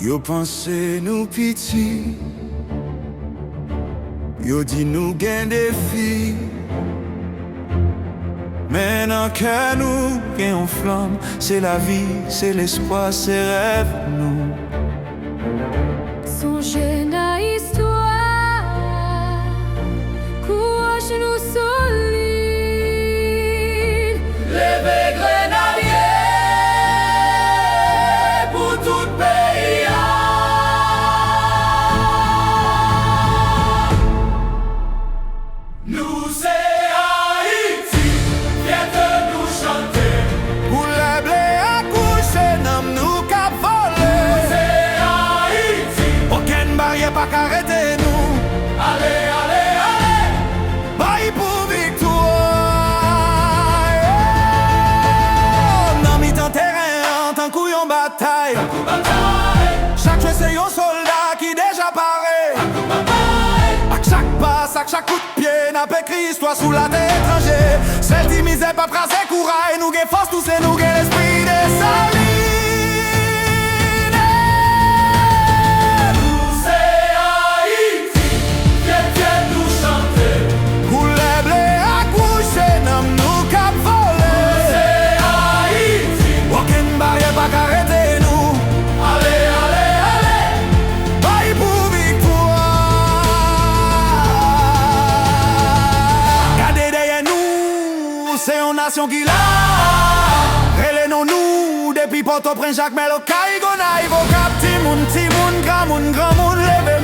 Yo pense nous piti, yo dit nous gain défi. Mais dans cœur nous gain flamme, c'est la vie, c'est l'espoir, c'est rêve nous. Songez na histoire, courage nous solide. Levez grenadier pour tout pays. Nous c'est Haïti, viens de nous chanter. Pour les blés à coucher, n'am nous qu'à voler. Nous c'est Haïti, aucune barrière pas qu'arrêter nous. Allez, allez, allez, bye pour victoire. Dans mi-temps terrain, en tant couillon bataille. Chaque jeu c'est un soldat qui déjà paré. Ak chaque passe, ak chaque coup de pied, n'a pas écrit histoire sous la terre étranger. Celle qui misait pas prasé courage, nous gain force tous et nous gain l'esprit des salines. Nous c'est Haïti, viens nous chanter. Pour les blés à coucher, n'am nous qu'à voler. Nous c'est Haïti, aucune barrière pas qu'arrêter nous. Allez, allez, allez, bye pour victoire. Gardez derrière nous, c'est une nation qui l'a. Relève nous depuis Port-au-Prince, Jacques Melo, Caïgo, Naïvo, Cap, Timoun, grand moun, levez